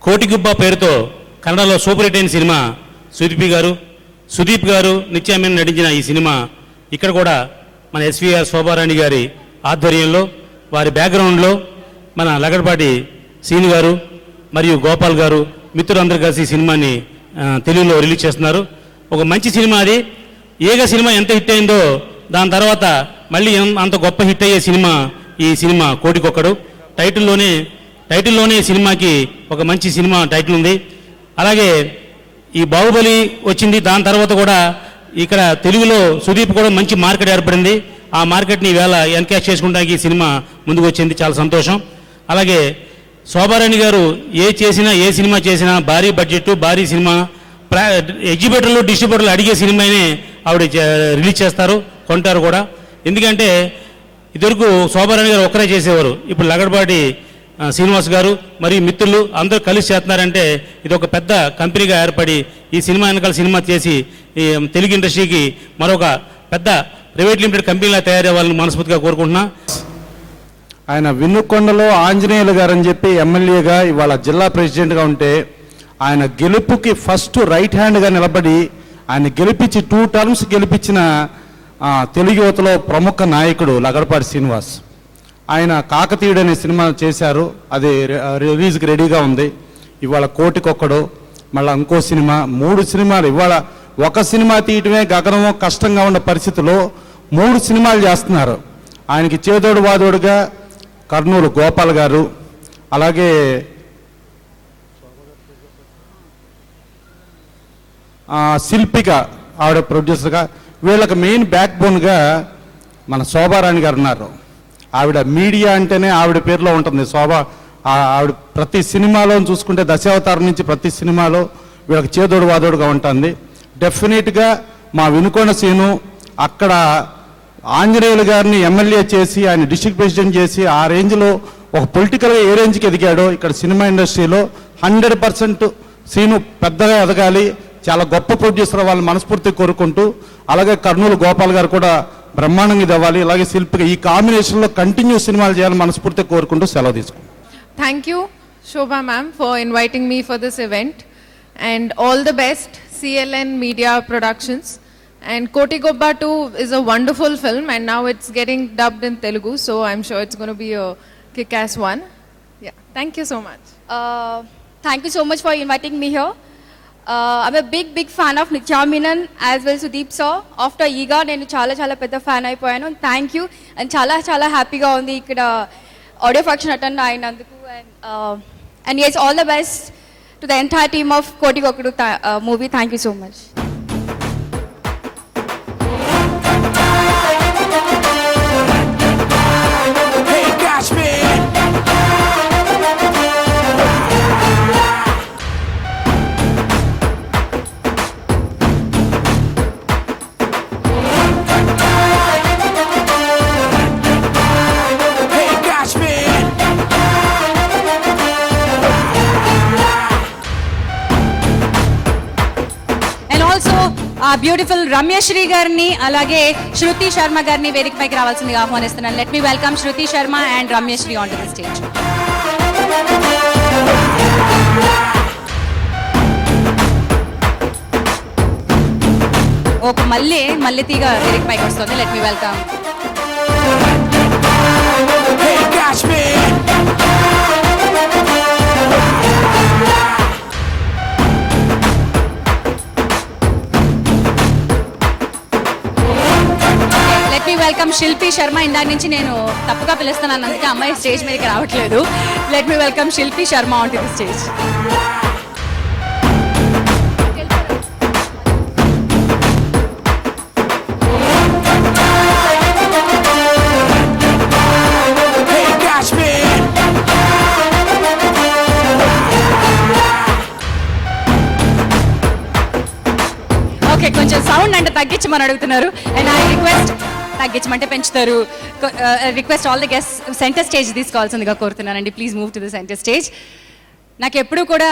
కోటిగుబ్బ పేరుతో కన్నడలో super hit అయిన సినిమా సుదీప్ గారు నిత్యామీన్ నటించిన ఈ సినిమా ఇక్కడ కూడా మన ఎస్వీఆర్ శోభారాణి గారి ఆధ్వర్యంలో వారి బ్యాక్గ్రౌండ్లో మన లగడపాటి సీను గారు మరియు గోపాల్ గారు మిత్రులందరూ కలిసి ఈ సినిమాని తెలుగులో రిలీజ్ చేస్తున్నారు. ఒక మంచి సినిమా అది. ఏక సినిమా ఎంత హిట్ అయిందో దాని తర్వాత మళ్ళీ అంత గొప్ప హిట్ అయ్యే సినిమా ఈ సినిమా కోటికొక్కడు. టైటిల్లోనే సినిమాకి ఒక మంచి సినిమా టైటిల్ ఉంది. అలాగే ఈ బాహుబలి వచ్చింది, దాని తర్వాత కూడా ఇక్కడ తెలుగులో సుదీప్ కూడా మంచి మార్కెట్ ఏర్పడింది. ఆ మార్కెట్ని ఈవేళ ఎన్కాష్ చేసుకోవడానికి ఈ సినిమా ముందుకు వచ్చింది, చాలా సంతోషం. అలాగే శోభారాణి గారు ఏ సినిమా చేసినా భారీ బడ్జెట్, భారీ సినిమా, ఎగ్జిబిటర్లు డిస్ట్రిబ్యూటర్లు అడిగే సినిమానే ఆవిడ రిలీజ్ చేస్తారు, కొంటారు కూడా. ఎందుకంటే ఇదివరకు శోభారాణి గారు ఒక్కరే చేసేవారు, ఇప్పుడు లగడపాటి శ్రీనివాస్ గారు మరియు మిత్రులు అందరూ కలిసి చేస్తున్నారంటే ఇది ఒక పెద్ద కంపెనీగా ఏర్పడి ఈ సినిమా వెనకాల సినిమా చేసి ఈ తెలుగు ఇండస్ట్రీకి మరొక పెద్ద ప్రైవేట్ లిమిటెడ్ కంపెనీలా తయారయ్యేవాళ్ళని మనస్ఫూర్తిగా కోరుకుంటున్నా. ఆయన వినుకొండలో ఆంజనేయులు గారు అని చెప్పి ఎమ్మెల్యేగా ఇవాళ జిల్లా ప్రెసిడెంట్గా ఉంటే ఆయన గెలుపుకి ఫస్ట్ రైట్ హ్యాండ్గా నిలబడి ఆయన గెలిపించి 2 టర్మ్స్ గెలిపించిన తెలుగు యువతలో ప్రముఖ నాయకుడు లగడపాటి శ్రీనివాస్. ఆయన కాకతీయుడు అనే సినిమా చేశారు, అది రిలీజ్కి రెడీగా ఉంది. ఇవాళ కోటికొక్కడు, మళ్ళీ ఇంకో సినిమా, 3 సినిమాలు. ఇవాళ ఒక సినిమా తీయటమే గగనమో కష్టంగా ఉన్న పరిస్థితిలో 3 సినిమాలు చేస్తున్నారు. ఆయనకి చేదోడు వాదోడుగా కర్నూలు గోపాల్ గారు, అలాగే శిల్పిక ఆవిడ ప్రొడ్యూసర్గా, వీళ్ళకి మెయిన్ బ్యాక్ బోన్గా మన శోభారాణి గారు ఉన్నారు. ఆవిడ మీడియా అంటేనే ఆవిడ పేరులో ఉంటుంది శోభ. ఆవిడ ప్రతి సినిమాలో చూసుకుంటే దశావతారం నుంచి ప్రతి సినిమాలో వీళ్ళకి చేదోడు వాదోడుగా ఉంటుంది. డెఫినెట్గా మా వినుకొండ సీను అక్కడ ఆంజనేయులు గారిని ఎమ్మెల్యే చేసి ఆయన డిస్ట్రిక్ట్ ప్రెసిడెంట్ చేసి ఆ రేంజ్లో ఒక పొలిటికల్గా ఏ రేంజ్కి ఎదిగాడో ఇక్కడ సినిమా ఇండస్ట్రీలో 100% సీను పెద్దగా ఎదగాలి, చాలా గొప్ప ప్రొడ్యూసర్ వాళ్ళని మనస్ఫూర్తిగా కోరుకుంటూ, అలాగే కర్నూలు గోపాల్ గారు కూడా బ్రహ్మాండంగా ఇవ్వాలి, అలాగే శిల్పిగా ఈ కాంబినేషన్లో కంటిన్యూ సినిమాలు చేయాలని మనస్ఫూర్తిగా కోరుకుంటూ సెలవు తీసుకుంటాం. Thank you, Shobha ma'am, for inviting me for this event, and all the best CLN Media Productions. And Kotigobba 2 is a wonderful film, and now it's getting dubbed in Telugu, so I'm sure it's going to be a kick-ass one. Yeah, thank you so much. Thank you so much for inviting me here. I'm a big fan of Nitya Menon as well Sudeep sir. After Eega nenu చాలా పెద్ద fan అయిపోయాను. Thank you. And చాలా హ్యాపీగా ఉంది ఇక్కడ audio function attend అయినందుకు. And yes, all the best to the entire team of Kotigokkudu movie. Thank you so much. Beautiful Ramyasri గారిని అలాగే శృతి శర్మ గారిని వేదిక పైకి రావాల్సిందిగా ఆహ్వానిస్తున్నాను. Let me welcome Shruti Sharma and Ramyasri on to the stage. ఒక మల్లె తీగ వేదిక పైకి వస్తుంది. Let me welcome. Welcome Shilpi Sharma. ఇందాక నుంచి నేను తప్పుగా పిలుస్తున్నాను, అందుకే అమ్మాయి స్టేజ్ మీదకి రావట్లేదు. Let me welcome Shilpi Sharma on to the stage. Okay, కొంచెం సౌండ్ అంటే తగ్గించమని అడుగుతున్నారు. అండ్ ఐ రిక్వెస్ట్ తగ్గించమంటే పెంచుతారు. Request all the guest centre stage తీసుకోవాల్సిందిగా కోరుతున్నానండి. Please move to the centre stage. నాకు ఎప్పుడు కూడా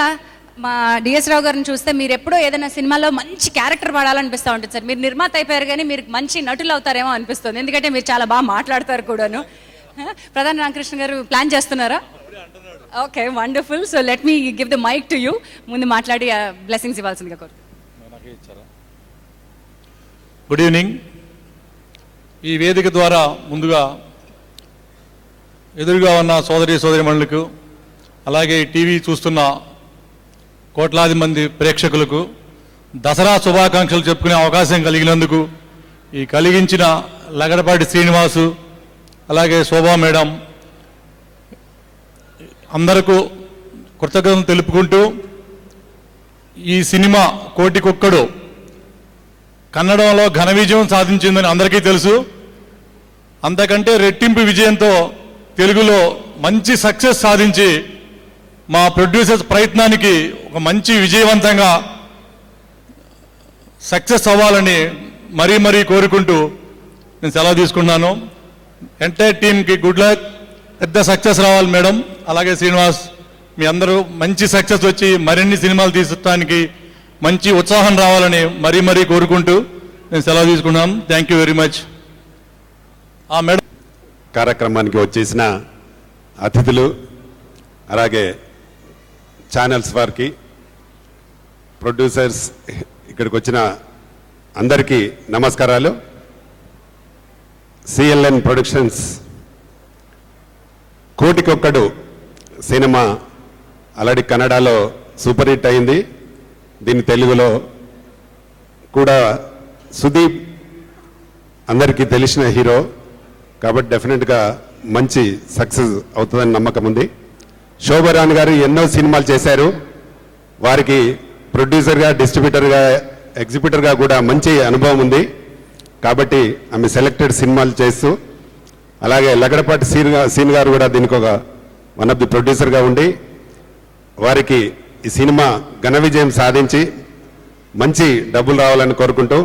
మా డిఎస్ రావు గారిని చూస్తే మీరు ఎప్పుడో ఏదైనా సినిమాలో మంచి క్యారెక్టర్ పాడాలనిపిస్తూ ఉంటుంది సార్. మీరు నిర్మాత అయిపోయారు కానీ మీరు మంచి నటులు అవుతారేమో అనిపిస్తుంది, ఎందుకంటే మీరు చాలా బాగా మాట్లాడతారు కూడాను. ప్రధాన రామకృష్ణ గారు ప్లాన్ చేస్తున్నారా? Okay wonderful. So let me give the mike to you. ముందు మాట్లాడి బ్లెస్సింగ్స్ ఇవ్వాల్సిందిగా కోరుతున్నాను. Good evening. ఈ వేదిక ద్వారా ముందుగా ఎదురుగా ఉన్న సోదరిమణులకు, అలాగే టీవీ చూస్తున్న కోట్లాది మంది ప్రేక్షకులకు దసరా శుభాకాంక్షలు చెప్పుకునే అవకాశం కలిగినందుకు ఈ కలిగించిన లగడపాటి శ్రీనివాసు, అలాగే శోభా మేడం అందరకు కృతజ్ఞతలు తెలుపుకుంటూ, ఈ సినిమా కోటికొక్కడు కన్నడంలో ఘన విజయం సాధించిందని అందరికీ తెలుసు. అంతకంటే రెట్టింపు విజయంతో తెలుగులో మంచి సక్సెస్ సాధించి మా ప్రొడ్యూసర్స్ ప్రయత్నానికి ఒక మంచి విజయవంతంగా సక్సెస్ అవ్వాలని మరీ కోరుకుంటూ నేను సెలవు తీసుకున్నాను. ఎంటైర్ టీంకి గుడ్ లక్, పెద్ద సక్సెస్ రావాలి మేడం. అలాగే శ్రీనివాస్, మీ అందరూ మంచి సక్సెస్ వచ్చి మరిన్ని సినిమాలు తీసుకోవడానికి మంచి ఉత్సాహం రావాలని మరీ కోరుకుంటూ నేను సెలవు తీసుకున్నాను. Thank you very much. Madam, కార్యక్రమానికి వచ్చేసిన అతిథులు, అలాగే ఛానల్స్ వారికి, ప్రొడ్యూసర్స్, ఇక్కడికి వచ్చిన అందరికీ నమస్కారాలు. సిఎల్ఎన్ ప్రొడక్షన్స్ కోటికొక్కడు సినిమా ఆల్రెడీ కన్నడలో సూపర్ హిట్ అయింది. దీని తెలుగులో కూడా సుదీప్ అందరికీ తెలిసిన హీరో కాబట్టి డెఫినెట్గా మంచి సక్సెస్ అవుతుందని నమ్మకం ఉంది. శోభారాణి గారు ఎన్నో సినిమాలు చేశారు. వారికి ప్రొడ్యూసర్గా, డిస్ట్రిబ్యూటర్గా, ఎగ్జిబ్యూటర్గా కూడా మంచి అనుభవం ఉంది. కాబట్టి ఆమె సెలెక్టెడ్ సినిమాలు చేస్తూ, అలాగే లగడపాటి సీన్ గారు కూడా దీనికి ఒక వన్ ఆఫ్ ది ప్రొడ్యూసర్గా ఉండి వారికి ఈ సినిమా ఘన విజయం సాధించి మంచి డబ్బులు రావాలని కోరుకుంటూ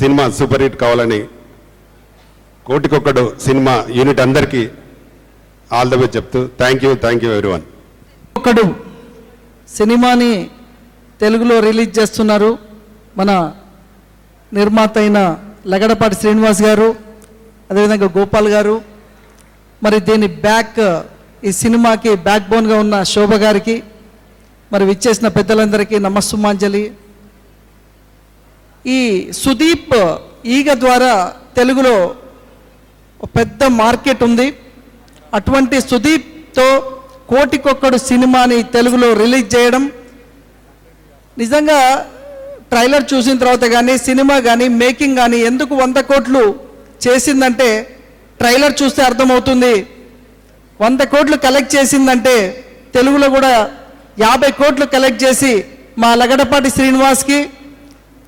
సినిమా సూపర్ హిట్ కావాలని కోటికొక్కడు సినిమా యూనిట్ అందరికీ ఆల్ ద బెస్ట్ చెప్తూ థ్యాంక్ యూ ఎవ్రీవన్. ఒకడు సినిమాని తెలుగులో రిలీజ్ చేస్తున్నారు మన నిర్మాత అయిన లగడపాటి శ్రీనివాస్ గారు, అదేవిధంగా గోపాల్ గారు. మరి దీని ఈ సినిమాకి బ్యాక్ బోన్గా ఉన్న శోభ గారికి, మరి విచ్చేసిన పెద్దలందరికీ నమస్సుమాంజలి. ఈ సుదీప్ ఈగ ద్వారా తెలుగులో పెద్ద మార్కెట్ ఉంది. అటువంటి సుదీప్తో కోటికొక్కడు సినిమాని తెలుగులో రిలీజ్ చేయడం నిజంగా ట్రైలర్ చూసిన తర్వాత కానీ, సినిమా కానీ, మేకింగ్ కానీ ఎందుకు 100 కోట్లు చేసిందంటే ట్రైలర్ చూస్తే అర్థమవుతుంది. 100 కోట్లు కలెక్ట్ చేసిందంటే తెలుగులో కూడా 50 కోట్లు కలెక్ట్ చేసి మా లగడపాటి శ్రీనివాస్కి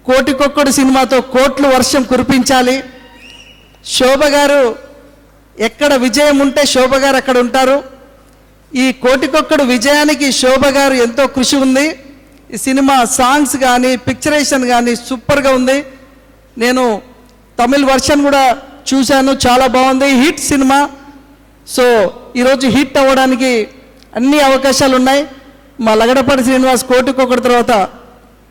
కోటికొక్కడు సినిమాతో కోట్లు వర్షం కురిపించాలి. శోభ గారు ఎక్కడ విజయం ఉంటే శోభ గారు అక్కడ ఉంటారు. ఈ కోటికొక్కడు విజయానికి శోభ గారు ఎంతో కృషి ఉంది. ఈ సినిమా సాంగ్స్ కానీ, పిక్చరేషన్ కానీ సూపర్గా ఉంది. నేను తమిళ్ వర్షన్ కూడా చూశాను, చాలా బాగుంది. Hit cinema. సో ఈరోజు హిట్ అవ్వడానికి అన్ని అవకాశాలు ఉన్నాయి. మా లగడపాటి శ్రీనివాస్ కోటికొక్కడు తర్వాత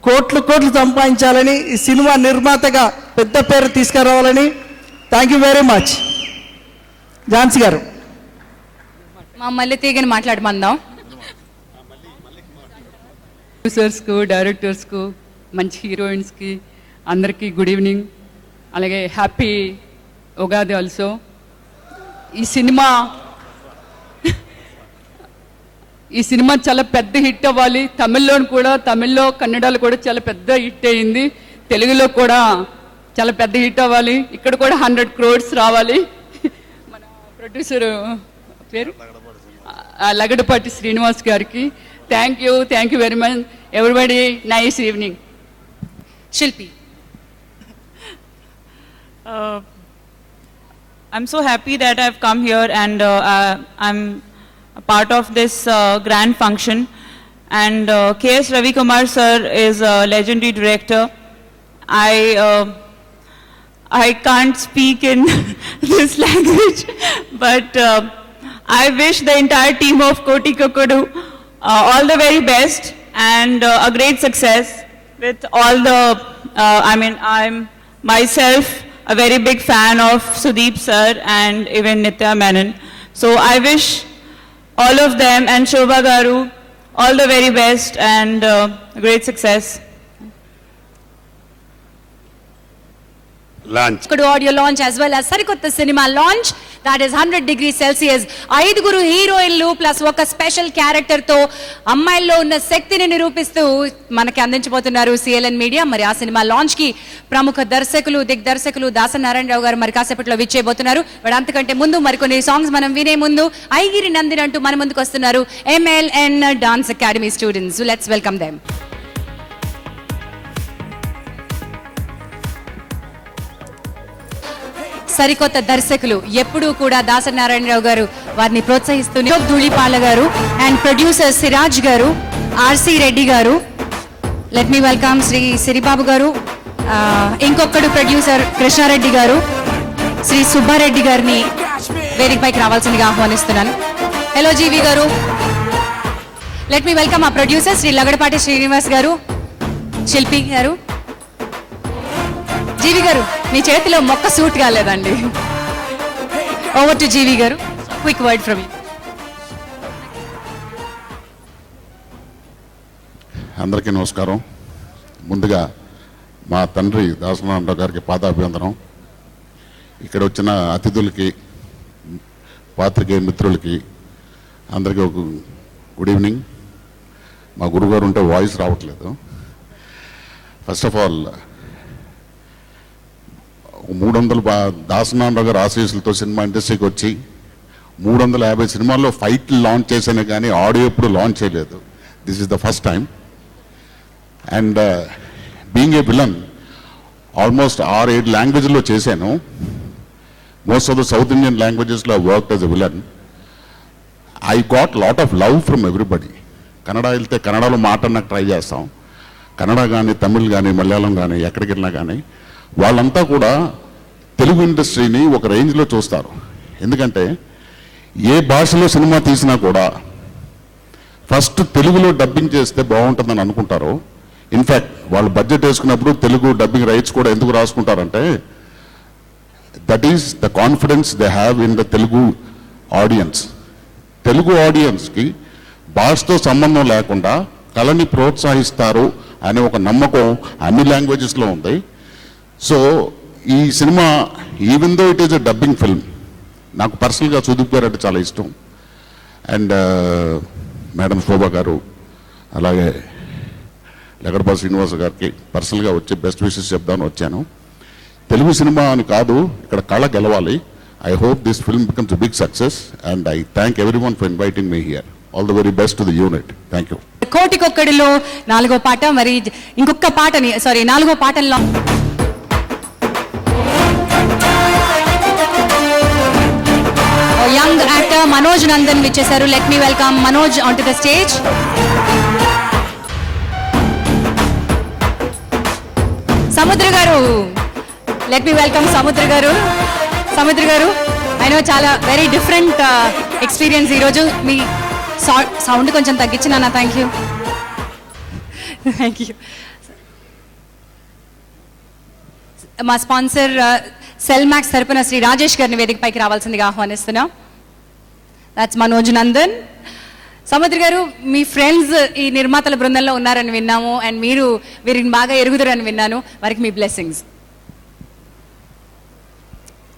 కోట్లు సంపాదించాలని, ఈ సినిమా నిర్మాతగా పెద్ద పేరు తీసుకురావాలని. Thank you very much. Jhansi గారు, మా మళ్ళీ తీగని మాట్లాడమందాం. ప్రొడ్యూసర్స్కు, డైరెక్టర్స్కు, మంచి హీరోయిన్స్కి అందరికీ గుడ్ ఈవినింగ్. అలాగే హ్యాపీ ఉగాది ఆల్సో. ఈ సినిమా చాలా పెద్ద హిట్ అవ్వాలి. తమిళ్లో కన్నడలో కూడా చాలా పెద్ద హిట్ అయింది. తెలుగులో కూడా చాలా పెద్ద హిట్ అవ్వాలి. ఇక్కడ కూడా 100 crores రావాలి. మన ప్రొడ్యూసర్ పేరు లగడపాటి శ్రీనివాస్ గారికి thank you very much. Everybody nice evening. శిల్పి, I'm so happy that I've come here and I'm a part of this grand function. And K.S. Ravi Kumar sir is a legendary director. I can't speak in this language, but I wish the entire team of Kottikokkadu all the very best and a great success with all the, I'm myself a very big fan of Sudeep sir and even Nitya Menon. So I wish all of them, and Shobha Garu, all the very best and great success. Launch audio launch as well as సరికొత్త cinema launch, that is 100 degrees Celsius. 5 హీరోయిన్లు plus ఒక special character తో అమ్మాయిల్లో ఉన్న శక్తిని నిరూపిస్తూ మనకి అందించబోతున్నారు CLN media. మరి ఆ cinema launch కి ప్రముఖ దర్శకులు దిగ్దర్శకులు దాసనారాయణరావు గారు మరి కాసేపట్లో విచ్చేయబోతున్నారు. బట్ అంతకంటే ముందు మరికొన్ని సాంగ్స్ మనం వినే ముందు ఐగిరి నందిని అంటూ మన ముందుకు వస్తున్నారు MLN dance academy students. Let's welcome them. సరికొత్త దర్శకులు ఎప్పుడూ కూడా దాసనారాయణరావు గారు వారిని ప్రోత్సహిస్తూనే ధూళిపాల గారు అండ్ ప్రొడ్యూసర్ సిరాజ్ గారు, R C Reddy garu. Let me welcome Shri Siribabu garu, ఇంకొకడు ప్రొడ్యూసర్ కృష్ణారెడ్డి గారు, శ్రీ సుబ్బారెడ్డి గారిని వేదికపైకి రావాల్సిందిగా ఆహ్వానిస్తున్నాను. హలో జీవి గారు. లెట్ మీ వెల్కమ్ ఆ ప్రొడ్యూసర్ శ్రీ లగడపాటి శ్రీనివాస్ గారు, శిల్పి గారు. జీవి గారు, మీ చేతిలో మొక్క సూట్ కాలేదండి. ఓవర్ టు జీవి గారు, క్విక్ వర్డ్ ఫ్రమ్ యూ. అందరికీ నమస్కారం. ముందుగా మా తండ్రి దాసనారాయణరావు గారికి పాదాభివందనం. ఇక్కడ వచ్చిన అతిథులకి, పాత్రికేయ మిత్రులకి అందరికీ ఒక గుడ్ ఈవినింగ్. మా గురుగారు ఉంటే వాయిస్ రావట్లేదు. ఫస్ట్ ఆఫ్ ఆల్ 300 దాసనారాయణరావు గారు ఆశీస్సులతో సినిమా ఇండస్ట్రీకి వచ్చి 350 సినిమాల్లో ఫైట్లు లాంచ్ చేశాను కానీ ఆడియో ఎప్పుడు లాంచ్ చేయలేదు. This is the first time. And being a villain almost 6-7 లాంగ్వేజ్లో చేశాను. Most of the south Indian లాంగ్వేజెస్లో work as a villain. I got lot of love from everybody. Kannada వెళ్తే కన్నడలో మాట్లాడడానికి ట్రై చేస్తాం. కన్నడ కానీ, తమిళ్ కానీ, మలయాళం కానీ, ఎక్కడికి వెళ్ళినా కానీ వాళ్ళంతా కూడా తెలుగు ఇండస్ట్రీని ఒక రేంజ్లో చూస్తారు. ఎందుకంటే ఏ భాషలో సినిమా తీసినా కూడా ఫస్ట్ తెలుగులో డబ్బింగ్ చేస్తే బాగుంటుందని అనుకుంటారు. ఇన్ఫ్యాక్ట్ వాళ్ళు బడ్జెట్ వేసుకున్నప్పుడు తెలుగు డబ్బింగ్ రైట్స్ కూడా ఎందుకు రాసుకుంటారంటే that is the confidence they have in the Telugu audience. Telugu ఆడియన్స్కి భాషతో సంబంధం లేకుండా కళని ప్రోత్సహిస్తారు అనే ఒక నమ్మకం అన్ని లాంగ్వేజెస్లో ఉంది. సో ఈ cinema even though it is a dubbing film, నాకు పర్సనల్గా సుదీప్ గారు అంటే చాలా ఇష్టం. అండ్ మేడం శోభా గారు, అలాగే లగడపాటి శ్రీనివాస్ గారికి పర్సనల్గా వచ్చి బెస్ట్ విషెస్ చెప్దామని వచ్చాను. తెలుగు సినిమా అని కాదు, ఇక్కడ కళ గెలవాలి. I hope this film becomes a big success and I thank everyone for inviting me here. All the very best to the unit. Thank you. కోటికొక్కడిలో 4వ పాట, మరి ఇంకొక పాటని 4వ పాటల్లో యంగ్ యాక్టర్ మనోజ్ నందన్ విచ్చేశారు. Let me welcome Manoj on to the stage. Samudra garu, let me welcome Samudra garu. Samudra garu, I know చాలా వెరీ డిఫరెంట్ ఎక్స్పీరియన్స్ ఈరోజు. మీ సౌండ్ కొంచెం తగ్గించినా. Thank you. Thank you. మా స్పాన్సర్ సెల్ మ్యాక్స్ తరపున శ్రీ రాజేష్ గారిని వేదికపైకి రావాల్సిందిగా ఆహ్వానిస్తున్నాం. That's Manoj Nandan. Samudra garu, me friends ఈ నిర్మాతల బృందంలో ఉన్నారని విన్నాము అండ్ మీరు వీరిని బాగా ఎరుగుదరని విన్నాను. వారికి మీ బ్లెస్సింగ్స్.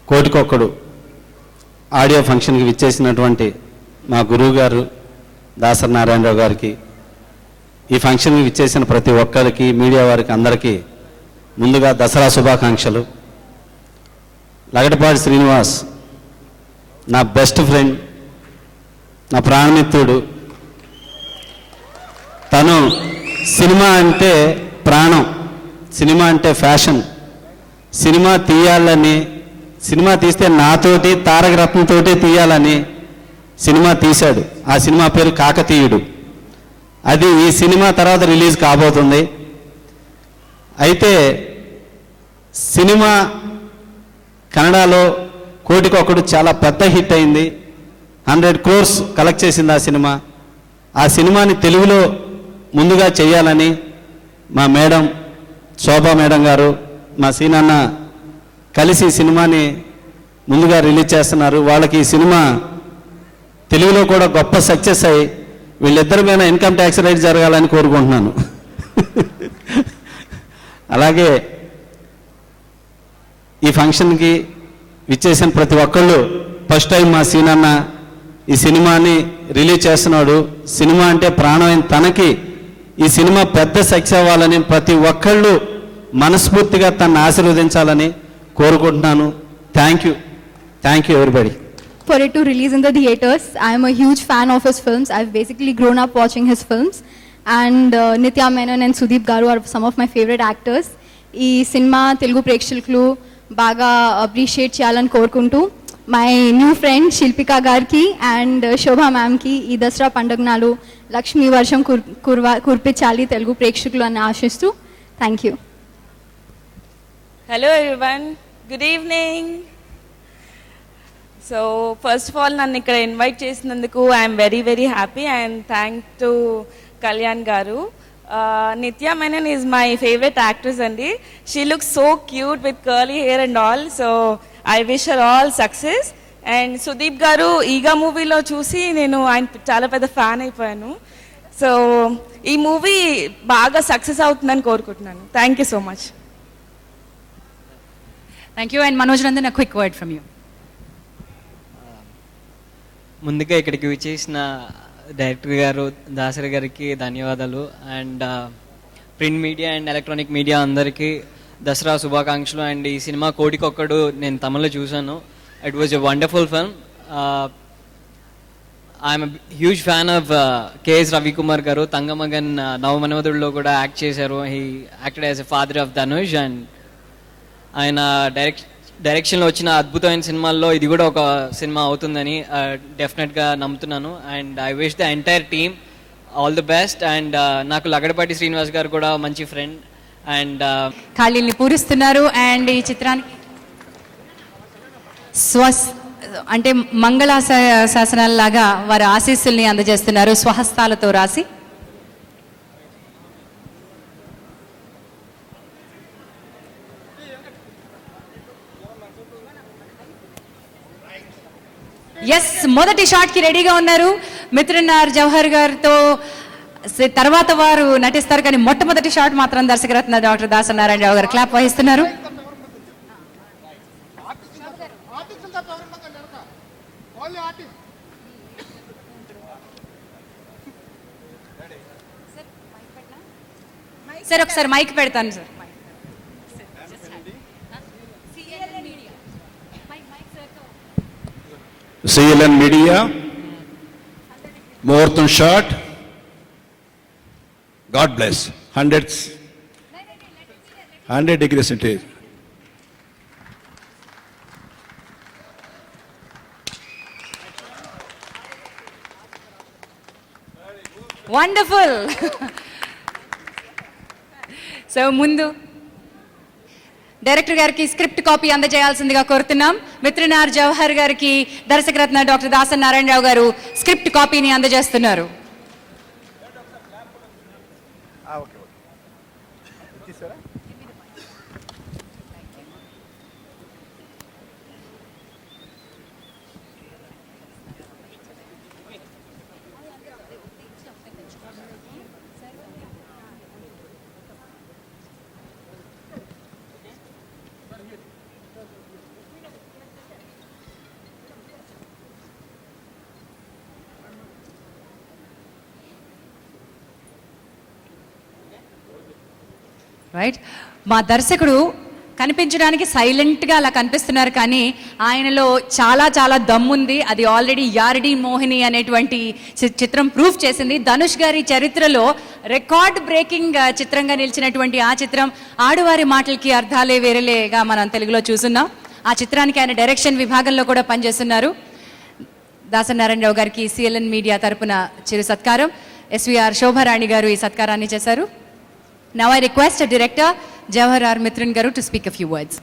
కోటికొక్కడు ఆడియో ఫంక్షన్కి విచ్చేసినటువంటి మా గురువు గారు దాసనారాయణరావు గారికి, ఈ ఫంక్షన్కి విచ్చేసిన ప్రతి ఒక్కరికి, మీడియా వారికి అందరికీ ముందుగా దసరా శుభాకాంక్షలు. లగడపాటి శ్రీనివాస్ నా బెస్ట్ ఫ్రెండ్, నా ప్రాణమిత్రుడు. తను సినిమా అంటే ప్రాణం, సినిమా అంటే ఫ్యాషన్. సినిమా తీయాలని, సినిమా తీస్తే నాతోటి తారక రత్నంతోటి తీయాలని సినిమా తీశాడు. ఆ సినిమా పేరు కాకతీయుడు. అది ఈ సినిమా తర్వాత రిలీజ్ కాబోతుంది. అయితే సినిమా కన్నడలో కోటికొక్కడు చాలా పెద్ద హిట్ అయింది. 100 crores కలెక్ట్ చేసింది ఆ సినిమా. ఆ సినిమాని తెలుగులో ముందుగా చేయాలని మా మేడం శోభా మేడం గారు, మా సీనన్న కలిసి సినిమాని ముందుగా రిలీజ్ చేస్తున్నారు. వాళ్ళకి ఈ సినిమా తెలుగులో కూడా గొప్ప సక్సెస్ అయ్యి వీళ్ళిద్దరి మీద ఇన్కమ్ ట్యాక్స్ రైట్ జరగాలని కోరుకుంటున్నాను. అలాగే ఈ ఫంక్షన్కి విచ్చేసిన ప్రతి ఒక్కళ్ళు ఫస్ట్ టైం మా సీనన్న ఈ సినిమాని రిలీజ్ చేస్తున్నాడు. సినిమా అంటే ప్రాణమైన తనకి ఈ సినిమా పెద్ద సక్సెస్ అవ్వాలని ప్రతి ఒక్కళ్ళు మనస్ఫూర్తిగా తనను ఆశీర్వదించాలని కోరుకుంటున్నాను. Thank you everybody. For it to release in the theaters, I am a huge fan of his films. I've basically grown up watching his films, and Nitya Menon and Sudeep Garu are some of my favorite actors. ఈ cinema Telugu ప్రేక్షకులు బాగా appreciate చేయాలని కోరుకుంటూ my new friend శిల్పిక గారికి and శోభా మ్యామ్కి ఈ దసరా పండుగనాలు లక్ష్మీ వర్షం కురిపించాలి తెలుగు ప్రేక్షకులు అని ఆశిస్తూ thank you. Hello everyone, good evening. So first of all నన్ను ఇక్కడ ఇన్వైట్ చేసినందుకు I'm very happy and thank to Kalyan garu. Nithya Menon is my favourite actress అండి. She looks so cute with curly hair and all. So I wish her all success. And Sudeep garu Eega మూవీలో చూసి నేను ఆయన చాలా పెద్ద ఫ్యాన్ అయిపోయాను. సో ఈ మూవీ బాగా సక్సెస్ అవుతుందని కోరుకుంటున్నాను. Thank you so much. Thank you. And Manoj Nandan, a quick word from you. ముందుగా ఇక్కడికి విచ్చేసిన డైరెక్టర్ గారు దాసరి గారికి ధన్యవాదాలు. And print media and electronic media అందరికీ దసరా శుభాకాంక్షలు. అండ్ ఈ సినిమా కోటికొక్కడు నేను తమిళలో చూశాను. It was a wonderful film. I'm huge fan of KS Ravikumar గారు. తంగమగన్ నవమనవదుడిలో కూడా యాక్ట్ చేశారు. He acted as a father of Dhanush. And ఆయన డైరెక్షన్లో వచ్చిన అద్భుతమైన సినిమాల్లో ఇది కూడా ఒక సినిమా అవుతుందని డెఫినెట్గా నమ్ముతున్నాను. And I wish the entire team all the best. And నాకు లగడపాటి శ్రీనివాస్ గారు కూడా మంచి ఫ్రెండ్. అండ్ ఖాళీల్ని పూరిస్తున్నారు. అండ్ ఈ చిత్రానికి అంటే మంగళాశాసనాలలాగా వారి ఆశీస్సుల్ని అందజేస్తున్నారు స్వహస్తాలతో రాసి. ఎస్, మొదటి షాట్కి రెడీగా ఉన్నారు. మిత్రనార్ జవహర్ గారితో తర్వాత వారు నటిస్తారు, కానీ మొట్టమొదటి షాట్ మాత్రం దర్శకరత్న డాక్టర్ దాసనారాయణ రావు గారు క్లాప్ వహిస్తున్నారు. సార్ ఒకసారి మైక్ పెడతాను sir. CLN Media, Muhurtam shot. God bless. 100 degrees centigrade. Wonderful. So ముందు డైరెక్టర్ గారికి స్క్రిప్ట్ కాపీ అందజేయాల్సిందిగా కోరుతున్నాం. మిత్రనార్ జవహర్ గారికి దర్శకరత్న డాక్టర్ దాసన్ నారాయణరావు గారు స్క్రిప్ట్ కాపీని అందజేస్తున్నారు. రైట్, మా దర్శకుడు కనిపించడానికి సైలెంట్గా అలా కనిపిస్తున్నారు, కానీ ఆయనలో చాలా చాలా దమ్ముంది. అది ఆల్రెడీ యారడి మోహిని అనేటువంటి చిత్రం ప్రూఫ్ చేసింది. ధనుష్ గారి చరిత్రలో రికార్డ్ బ్రేకింగ్ చిత్రంగా నిలిచినటువంటి ఆ చిత్రం ఆడువారి మాటలకి అర్థాలే వేరేలేగా మనం తెలుగులో చూస్తున్నాం. ఆ చిత్రానికి ఆయన డైరెక్షన్ విభాగంలో కూడా పనిచేస్తున్నారు. దాసన్ నారాయణరావు గారికి సిఎల్ఎన్ మీడియా తరపున చిరు సత్కారం. ఎస్విఆర్ శోభారాణి గారు ఈ సత్కారాన్ని చేశారు. Now I request a director, Jawahar R. Mithran Garu, to speak a few words.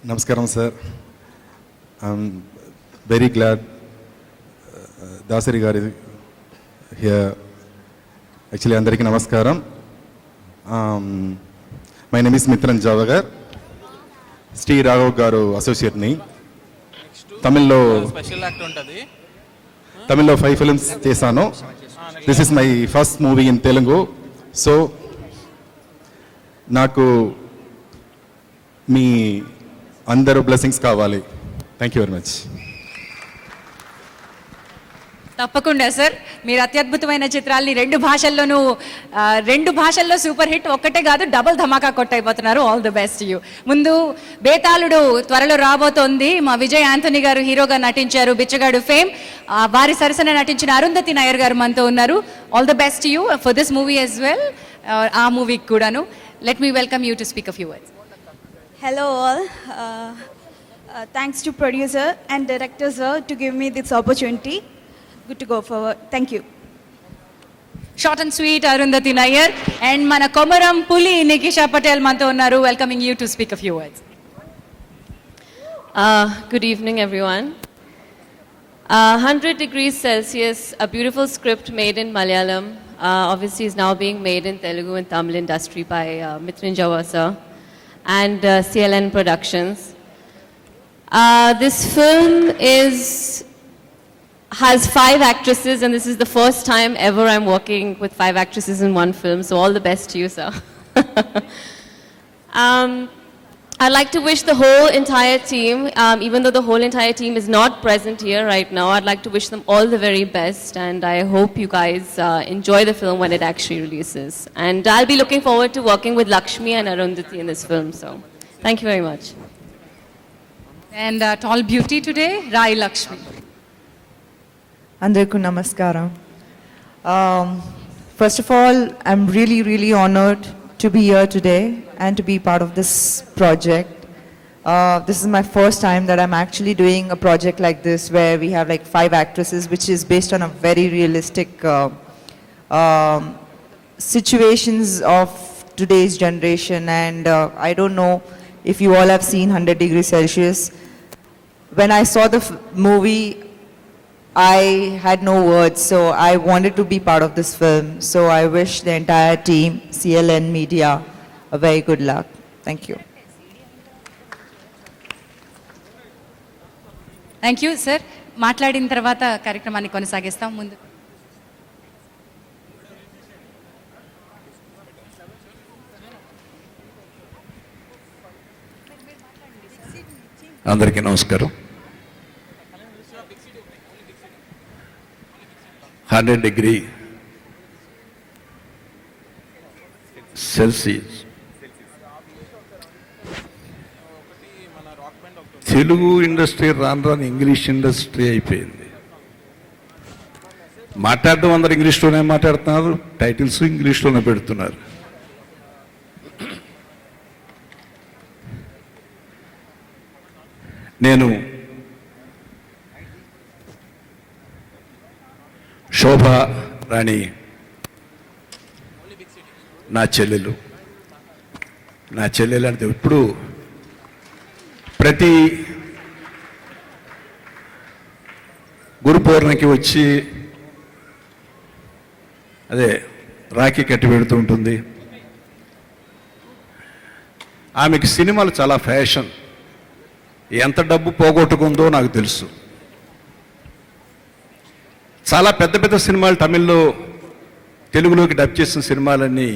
Namaskaram, sir. I'm very glad Dasari Garu here. Actually, andariki namaskaram. My name is Mithran Jawahar. Sri Raghav Garu associate ni. తమిళ్లో special act ఉంటుంది. తమిళ్లో 5 films చేశాను. This is my first movie in Telugu. So నాకు మీ అందరూ blessings కావాలి. Thank you very much. తప్పకుండా sir, మీరు అత్యద్భుతమైన చిత్రాల్ని రెండు భాషల్లో సూపర్ హిట్, ఒక్కటే కాదు డబుల్ ధమాకా కొట్టయిపోతున్నారు. All the best you. ముందు బేతాళుడు త్వరలో రాబోతోంది. మా విజయ్ యాంథనీ గారు హీరోగా నటించారు, బిచ్చగాడు ఫేమ్. వారి సరసన నటించిన అరుంధతి నాయర్ గారు మనతో ఉన్నారు. All the best you for this movie as well. ఆ మూవీకి కూడాను. Let me welcome you to speak a few words. Hello all. Thanks to producer and director sir to give me this opportunity. Good to go forward. Thank you. Short and sweet Arundhati Nair. And మన కొమరం పులి నికిషా పటేల్ మనతో ఉన్నారు. Welcoming you to speak a few words. Good evening everyone. 100 degrees Celsius, a beautiful script made in Malayalam, obviously is now being made in Telugu and Tamil industry by Mithunjava sir and CLN Productions. This film has 5 actresses, and this is the first time ever I'm working with 5 actresses in one film, so all the best to you, sir. I'd like to wish the whole entire team, even though the whole entire team is not present here right now, I'd like to wish them all the very best, and I hope you guys enjoy the film when it actually releases. And I'll be looking forward to working with Lakshmi and Arundhati in this film, so thank you very much. And tall beauty today, Rai Lakshmi. Andarku namaskaram. First of all, I'm really honored to be here today and to be part of this project. This is my first time that I'm actually doing a project like this where we have like 5 actresses, which is based on a very realistic situations of today's generation. And I don't know if you all have seen 100 degrees Celsius. When I saw the movie, I had no words, so I wanted to be part of this film. So I wish the entire team, CLN Media, a very good luck. Thank you. Thank you sir. మాట్లాడిన తర్వాత కార్యక్రమాన్ని కొనసాగిస్తాం. ముందు అందరికీ నమస్కారం. 100 degree Celsius Telugu industry రాను English industry అయిపోయింది. మాట్లాడడం అందరు ఇంగ్లీష్లోనే మాట్లాడుతున్నారు, టైటిల్స్ ఇంగ్లీష్లోనే పెడుతున్నారు. నేను శోభా రాణి నా చెల్లెలు అంటే ఇప్పుడు ప్రతి గురు పౌర్ణమికి వచ్చి అదే రాఖీ కట్టి పెడుతూ ఉంటుంది. ఆమెకి సినిమాలు చాలా ఫ్యాషన్. ఎంత డబ్బు పోగొట్టుకుందో నాకు తెలుసు. చాలా పెద్ద సినిమాలు తమిళ్లో తెలుగులోకి డబ్ చేసిన సినిమాలన్నీ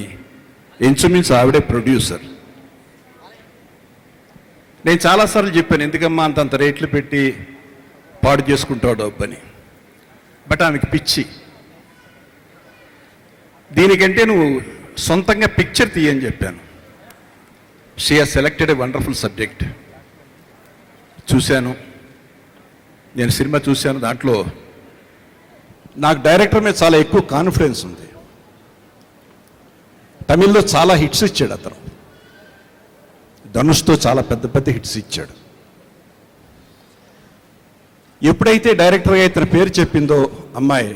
ఇంచుమించు ఆవిడే ప్రొడ్యూసర్. నేను చాలాసార్లు చెప్పాను, ఎందుకమ్మా అంతంత రేట్లు పెట్టి పాడు చేసుకుంటావు డబ్బు అని. బట్ ఆమెకి పిచ్చి. దీనికంటే నువ్వు సొంతంగా పిక్చర్ తీయని చెప్పాను. She has selected a wonderful subject. చూశాను, నేను సినిమా చూశాను. దాంట్లో నాకు డైరెక్టర్ మీద చాలా ఎక్కువ కాన్ఫిడెన్స్ ఉంది. తమిళ్లో చాలా హిట్స్ ఇచ్చాడు అతను. ధనుష్తో చాలా పెద్ద హిట్స్ ఇచ్చాడు. ఎప్పుడైతే డైరెక్టర్గా ఇతని పేరు చెప్పిందో అమ్మాయి,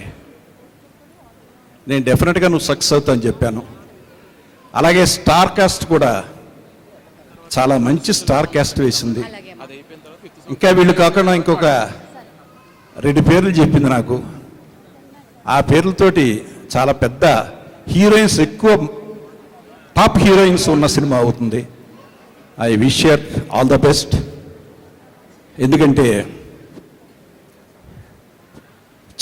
నేను డెఫినెట్గా నువ్వు సక్సెస్ అవుతా అని చెప్పాను. అలాగే స్టార్ కాస్ట్ కూడా చాలా మంచి స్టార్ కాస్ట్ వేసింది. ఇంకా వీళ్ళు కాకుండా ఇంకొక 2 పేర్లు చెప్పింది నాకు. ఆ పేర్లతోటి చాలా పెద్ద హీరోయిన్స్, ఎక్కువ టాప్ హీరోయిన్స్ ఉన్న సినిమా అవుతుంది. I wish your all the best. ఎందుకంటే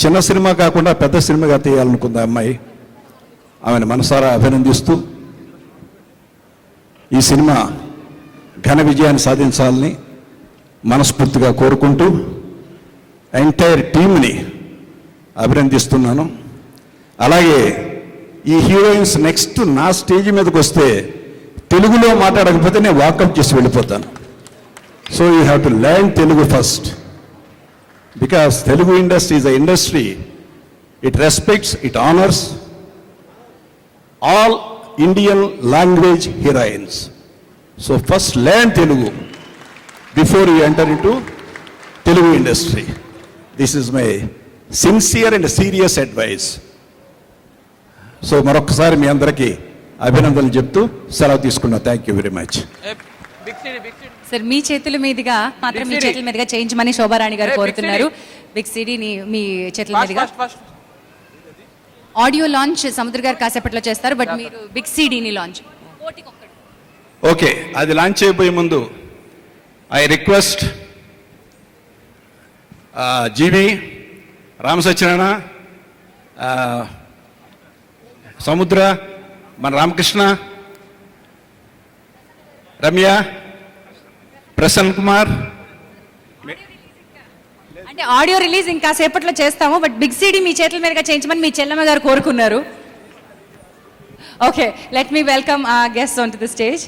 చిన్న సినిమా కాకుండా పెద్ద సినిమాగా తీయాలనుకుంది ఆ అమ్మాయి. ఆమెను మనసారా అభినందిస్తూ ఈ సినిమా ఘన విజయాన్ని సాధించాలని మనస్ఫూర్తిగా కోరుకుంటూ ఎంటైర్ టీంని అభినందిస్తున్నాను. అలాగే ఈ హీరోయిన్స్ నెక్స్ట్ నా స్టేజ్ మీదకి వస్తే తెలుగులో మాట్లాడకపోతే నేను వాకప్ చేసి వెళ్ళిపోతాను. So you have to learn Telugu first, because Telugu industry is a industry, it respects, it honours all Indian language heroines. So first learn Telugu before you enter into Telugu industry. This is my sincere and serious advice. So మరొకసారి మీ అందరికీ అభినందనలు చెప్తూ సెలవు తీసుకున్నా. Thank you very much. Sir మీ చేతుల మీదుగా మాత్రం మీ చేతుల మీదుగా చేయించమని శోభారాణి గారు కోరుతున్నారు. బిగ్ సిడీని మీ చేతుల మీదుగా ఆడియో లాంచ్ సముద్ర గారు కాసేపట్లో చేస్తారు, బట్ మీరు బిగ్ సిడీని లాంచ్. ఓకే, అది లాంచ్ చేయబోయే ముందు ఐ రిక్వెస్ట్ జీవి, రామ సత్యనారాయణ, సముద్ర, మన రామకృష్ణ, రమ్య, ప్రసన్న కుమార్. అంటే ఆడియో రిలీజ్ ఇంకా సేపట్లో చేస్తాము, బట్ బిగ్ సిడీ మీ చేతుల మీదుగా చేయించమని మీ చెల్లమ్మ గారు కోరుకున్నారు. Okay, let me welcome guest on to the stage.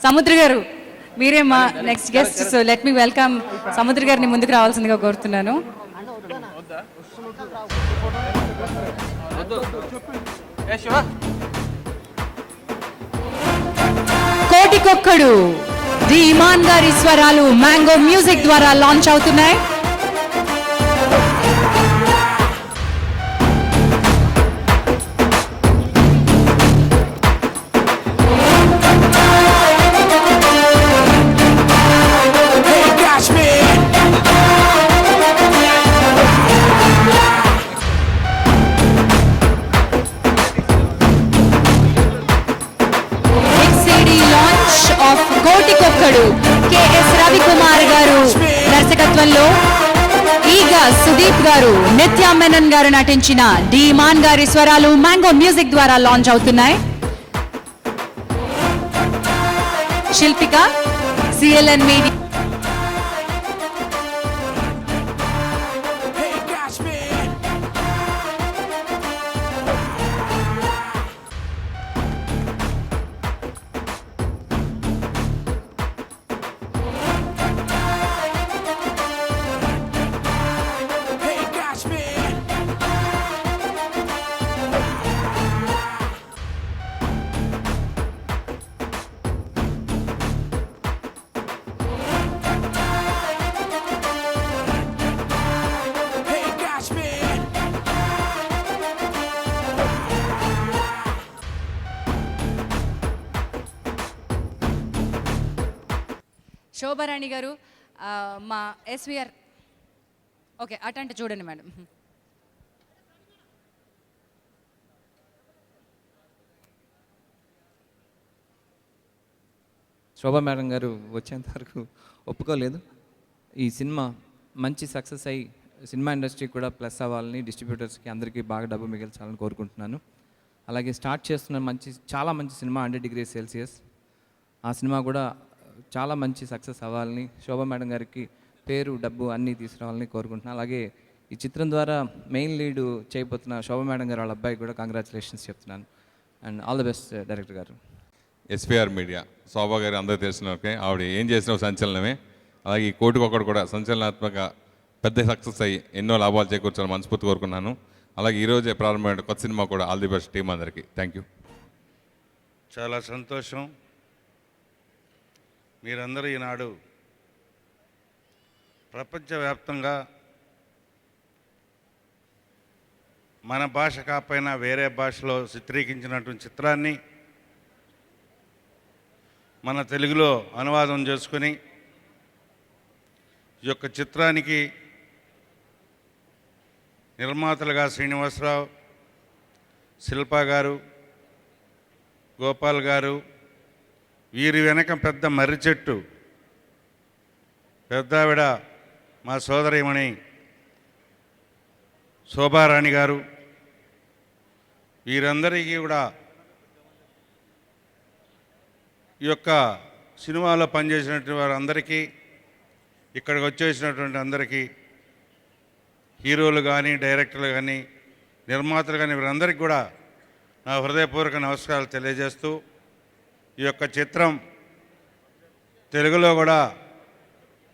Samudra గారు, మీరే మా next guest. So let me welcome సముద్ర గారిని ముందుకు రావాల్సిందిగా కోరుతున్నాను. కోటికొక్కడు ది ఇమాన్ గారి స్వరాలు మ్యాంగో మ్యూజిక్ ద్వారా లాంచ్ అవుతున్నాయి. కోటికొక్కడు కెఎస్ రవికుమార్ గారు దర్శకత్వంలో ఈగ సుదీప్ గారు, నిత్యా మెనన్ గారు నటించిన డి ఇమాన్ గారి స్వరాలు మ్యాంగో మ్యూజిక్ ద్వారా లాంచ్ అవుతున్నాయి. శిల్పిక, సిఎల్ఎన్ మీడియా. శోభారాణి గారు, మా ఎస్విఆర్. ఓకే, అటంటే చూడండి మేడం. శోభా మేడం గారు వచ్చేంత వరకు ఒప్పుకోలేదు. ఈ సినిమా మంచి సక్సెస్ అయ్యి సినిమా ఇండస్ట్రీ కూడా ప్లస్ అవ్వాలని, డిస్ట్రిబ్యూటర్స్కి అందరికీ బాగా డబ్బు మిగిల్చాలని కోరుకుంటున్నాను. అలాగే స్టార్ట్ చేస్తున్న చాలా మంచి సినిమా 100 Degrees Celsius, ఆ సినిమా కూడా చాలా మంచి సక్సెస్ అవ్వాలని, శోభా మేడం గారికి పేరు డబ్బు అన్నీ తీసుకురావాలని కోరుకుంటున్నాను. అలాగే ఈ చిత్రం ద్వారా మెయిన్ లీడ్ చేయబోతున్న శోభా మేడం గారు వాళ్ళ అబ్బాయి కూడా కంగ్రాచులేషన్స్ చెప్తున్నాను. And all the best director గారు. ఎస్పీఆర్ మీడియా శోభా గారు అందరూ తెలిసిన ఓకే, ఆవిడ ఏం చేసిన సంచలనమే. అలాగే ఈ కోటికొక్కడు కూడా సంచలనాత్మక పెద్ద సక్సెస్ అయ్యి ఎన్నో లాభాలు చేకూర్చాలని మనస్ఫూర్తి కోరుకున్నాను. అలాగే ఈరోజే ప్రారంభమైన కొత్త సినిమా కూడా ఆల్ ది బెస్ట్ టీం అందరికీ. Thank you. చాలా సంతోషం. మీరందరూ ఈనాడు ప్రపంచవ్యాప్తంగా మన భాష కాకపోయినా వేరే భాషలో చిత్రీకరించినటువంటి చిత్రాన్ని మన తెలుగులో అనువాదం చేసుకుని ఈ యొక్క చిత్రానికి నిర్మాతలుగా శ్రీనివాసరావు, శిల్పా గారు, గోపాల్ గారు, వీరి వెనక పెద్ద మర్రి చెట్టు పెద్దావిడ మా సోదరిమణి శోభారాణి గారు, వీరందరికీ కూడా ఈ యొక్క సినిమాలో పనిచేసినటువంటి వారందరికీ, ఇక్కడికి వచ్చేసినటువంటి అందరికీ, హీరోలు కానీ, డైరెక్టర్లు కానీ, నిర్మాతలు కానీ, వీరందరికీ కూడా నా హృదయపూర్వక నమస్కారాలు తెలియజేస్తూ, ఈ యొక్క చిత్రం తెలుగులో కూడా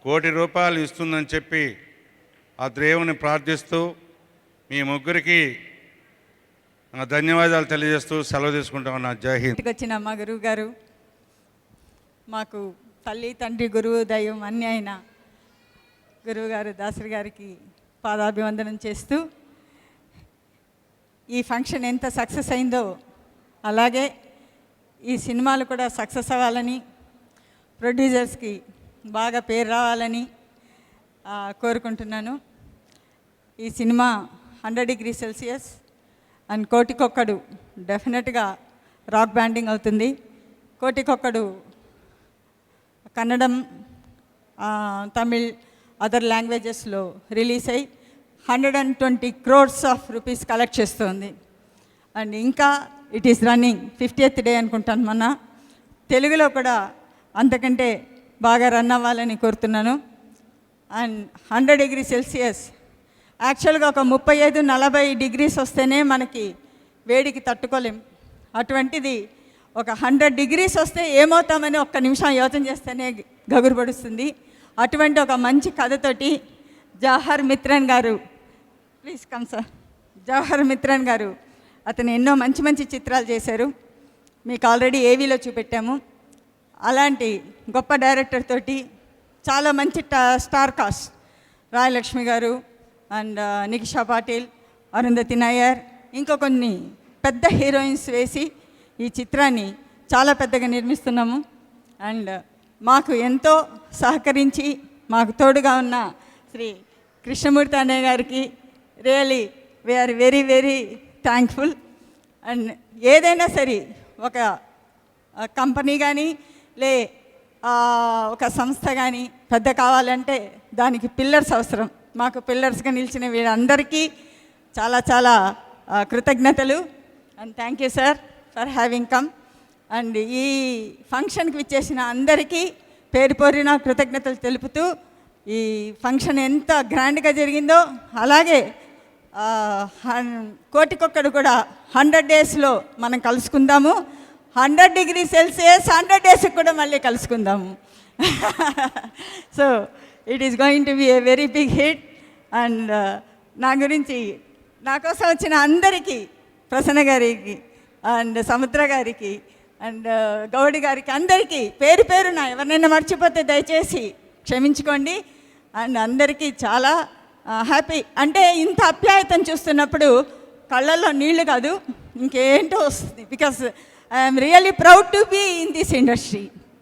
₹1 కోటి ఇస్తుందని చెప్పి ఆ దేవుని ప్రార్థిస్తూ మీ ముగ్గురికి ధన్యవాదాలు తెలియజేస్తూ సెలవు తీసుకుంటామన్నా. జై హింద్. ఇంటికి వచ్చిన మా గురువు గారు, మాకు తల్లి తండ్రి గురువు దైవం అన్నీ అయిన గురువు గారు దాసరి గారికి పాదాభివందనం చేస్తూ, ఈ ఫంక్షన్ ఎంత సక్సెస్ అయిందో అలాగే ఈ సినిమాలు కూడా సక్సెస్ అవ్వాలని, ప్రొడ్యూసర్స్కి బాగా పేరు రావాలని కోరుకుంటున్నాను. ఈ సినిమా 100 degrees Celsius అండ్ కోటికొక్కడు డెఫినెట్గా రాక్ బ్యాండింగ్ అవుతుంది. కోటికొక్కడు కన్నడం, తమిళ్, అదర్ లాంగ్వేజెస్లో రిలీజ్ అయ్యి 120 crores రూపీస్ కలెక్ట్ చేస్తుంది. అండ్ ఇంకా it is running 50th day అనుకుంటాను. మన తెలుగులో కూడా అంతకంటే బాగా రన్ అవ్వాలని కోరుతున్నాను. అండ్ 100 degrees Celsius యాక్చువల్గా ఒక 35-40 degrees వస్తేనే మనకి వేడికి తట్టుకోలేం. అటువంటిది ఒక 100 degrees వస్తే ఏమవుతామని ఒక్క నిమిషం యోచన చేస్తేనే గగురు పడుస్తుంది. అటువంటి ఒక మంచి కథతోటి జవహర్ మిత్రన్ గారు, please come sir, Jawahar Mithran గారు అతను ఎన్నో మంచి మంచి చిత్రాలు చేశారు. మీకు ఆల్రెడీ ఏవీలో చూపెట్టాము. అలాంటి గొప్ప డైరెక్టర్ తోటి చాలా మంచి స్టార్ కాస్ట్, రాయలక్ష్మి గారు అండ్ నికిషా పాటిల్, అరుంధతి నాయర్, ఇంకా కొన్ని పెద్ద హీరోయిన్స్ వేసి ఈ చిత్రాన్ని చాలా పెద్దగా నిర్మిస్తున్నాము. అండ్ మాకు ఎంతో సహకరించి మాకు తోడుగా ఉన్న శ్రీ కృష్ణమూర్తి అన్నయ్య గారికి really we are very very thankful. And ఏదైనా సరే ఒక కంపెనీ కానీ ఒక సంస్థ కానీ పెద్ద కావాలంటే దానికి పిల్లర్స్ అవసరం. మాకు పిల్లర్స్గా నిలిచిన వీరందరికీ చాలా చాలా కృతజ్ఞతలు. And thank you sir for having come. And ఈ ఫంక్షన్కి విచ్చేసిన అందరికీ పేరు పేరున కృతజ్ఞతలు తెలుపుతూ, ఈ ఫంక్షన్ ఎంత గ్రాండ్గా జరిగిందో అలాగే కోటికొక్కడు కూడా 100 daysలో మనం కలుసుకుందాము. 100 degrees Celsius 100 days కూడా మళ్ళీ కలుసుకుందాము. So it is going to be a very big hit. And నా గురించి నా కోసం వచ్చిన అందరికీ, ప్రసన్న గారికి అండ్ సముద్ర గారికి అండ్ గౌడి గారికి అందరికీ పేరు పేరున ఎవరినైనా మర్చిపోతే దయచేసి క్షమించుకోండి. అండ్ అందరికీ చాలా హ్యాపీ. అంటే ఇంత ఆప్యాయతను చూస్తున్నప్పుడు కళ్ళల్లో నీళ్లు కాదు ఇంకేంటో వస్తుంది. Because I'm really proud to be in this industry.